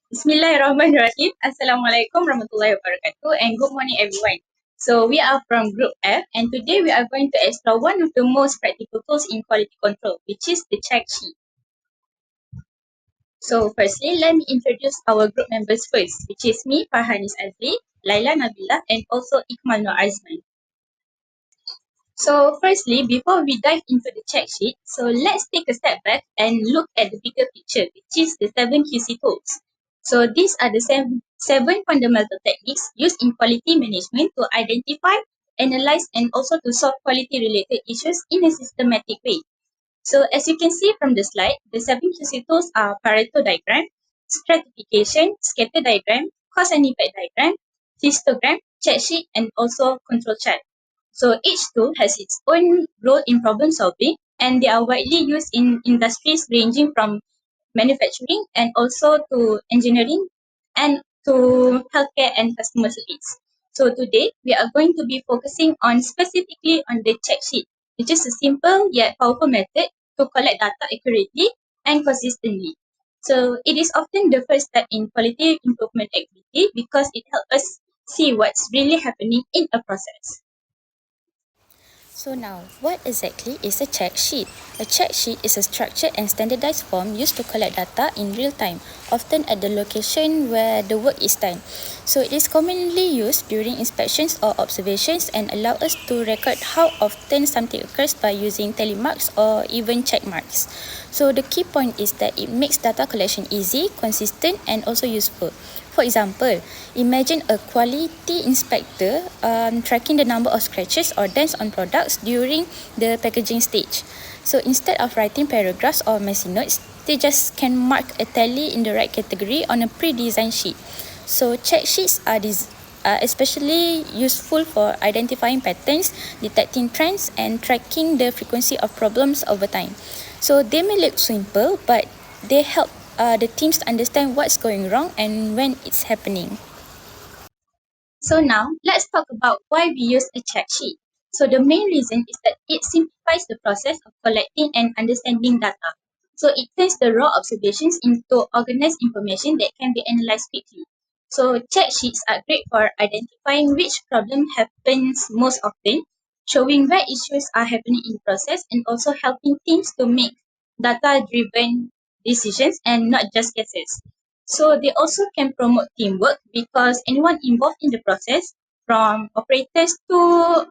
Bismillahirrahmanirrahim. Assalamualaikum warahmatullahi wabarakatuh and good morning everyone. So we are from Group F and today we are going to explore one of the most practical tools in quality control, which is the check sheet. So firstly, let me introduce our group members first, which is me, Farhanis Azli, Laila Nabila and also Ikmal Nur Azman. So firstly, before we dive into the check sheet, so let's take a step back and look at the bigger picture, which is the 7 QC tools. So these are the seven fundamental techniques used in quality management to identify, analyze, and also to solve quality-related issues in a systematic way. So as you can see from the slide, the 7 QC tools are Pareto diagram, stratification, scatter diagram, cause and effect diagram, histogram, check sheet, and also control chart. So each tool has its own role in problem solving, and they are widely used in industries ranging from manufacturing and also to engineering and to healthcare and customer service. So today we are going to be focusing on specifically on the check sheet, which is a simple yet powerful method to collect data accurately and consistently. So it is often the first step in quality improvement activity because it helps us see what's really happening in a process. So now, what exactly is a check sheet? A check sheet is a structured and standardized form used to collect data in real time, often at the location where the work is done. So it is commonly used during inspections or observations and allow us to record how often something occurs by using tally marks or even check marks. So the key point is that it makes data collection easy, consistent and also useful. For example, imagine a quality inspector tracking the number of scratches or dents on products during the packaging stage. So instead of writing paragraphs or messy notes, they just can mark a tally in the right category on a pre-designed sheet. So check sheets are especially useful for identifying patterns, detecting trends, and tracking the frequency of problems over time. So they may look simple, but they help the teams to understand what's going wrong and when it's happening. So now let's talk about why we use a check sheet. So the main reason is that it simplifies the process of collecting and understanding data. So it turns the raw observations into organized information that can be analyzed quickly. So check sheets are great for identifying which problem happens most often, showing where issues are happening in process, and also helping teams to make data-driven decisions and not just guesses. So they also can promote teamwork because anyone involved in the process, from operators to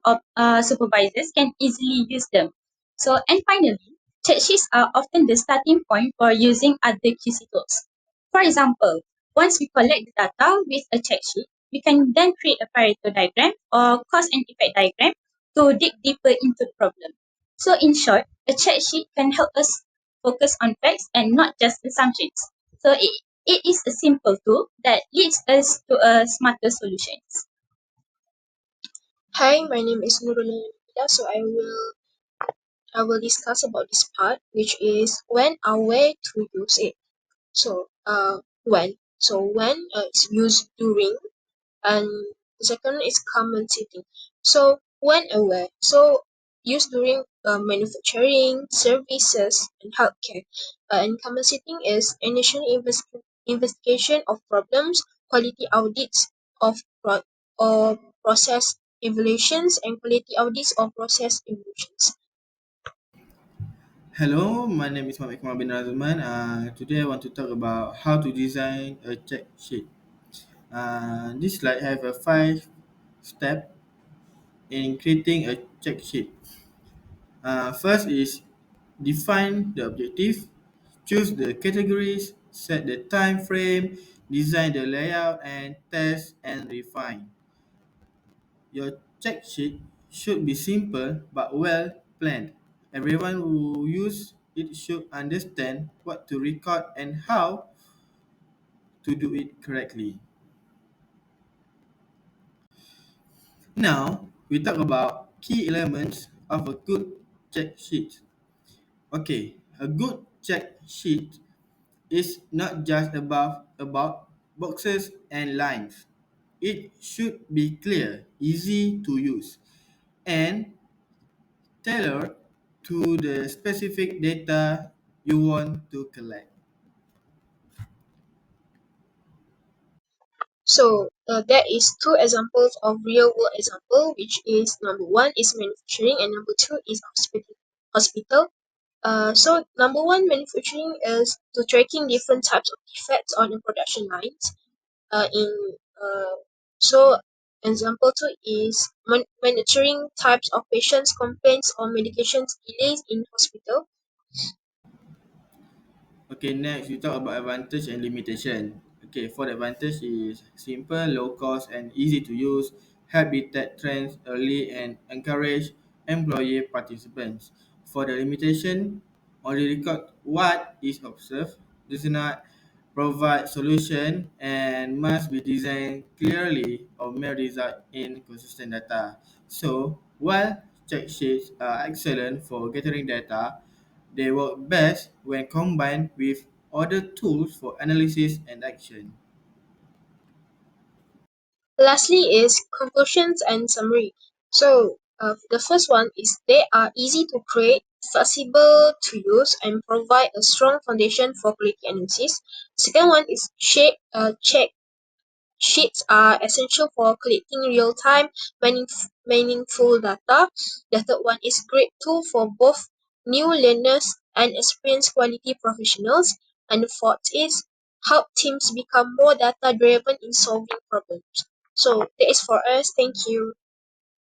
supervisors, can easily use them. So and finally, check sheets are often the starting point for using other QC tools. For example, once we collect the data with a check sheet, we can then create a Pareto diagram or cause and effect diagram to dig deeper into the problem. So in short, a check sheet can help us focus on facts and not just assumptions. So it is a simple tool that leads us to a smarter solutions. Hi, my name is Nurul Nabila. So I will discuss about this part, which is when and where to use it. So when it's used during, and the second one is common setting. So when and where, so used during manufacturing, services, and healthcare. And common setting is initial investigation of problems, quality audits of or process evaluations, and quality audits of process evaluations. Hello, my name is Muhammad Ikmal bin Razman. Today I want to talk about how to design a check sheet. This slide have a 5 step in creating a check sheet. First is define the objective, choose the categories, set the time frame, design the layout, and test and refine. Your check sheet should be simple but well planned. Everyone who use it should understand what to record and how to do it correctly. Now, we talk about key elements of a good check sheet. Okay, a good check sheet is not just about boxes and lines. It should be clear, easy to use, and tailored to the specific data you want to collect. So there is two examples of real world example, which is number one is manufacturing and number two is hospital. So number one, manufacturing is to tracking different types of defects on the production lines. In so example two is monitoring types of patients complaints or medications delays in hospital. Okay, next we talk about advantage and limitation. Okay, for the advantage is simple, low cost, and easy to use, help detect trends early and encourage employee participants. For the limitation, only record what is observed, does not provide solution, and must be designed clearly or may result in consistent data. So, while check sheets are excellent for gathering data, they work best when combined with other tools for analysis and action. Lastly is conclusions and summary. So the first one is they are easy to create, flexible to use, and provide a strong foundation for quality analysis. Second one is check sheets are essential for collecting real-time, meaningful data. The third one is great tool for both new learners and experienced quality professionals. And the fourth is help teams become more data-driven in solving problems. So that is for us. Thank you.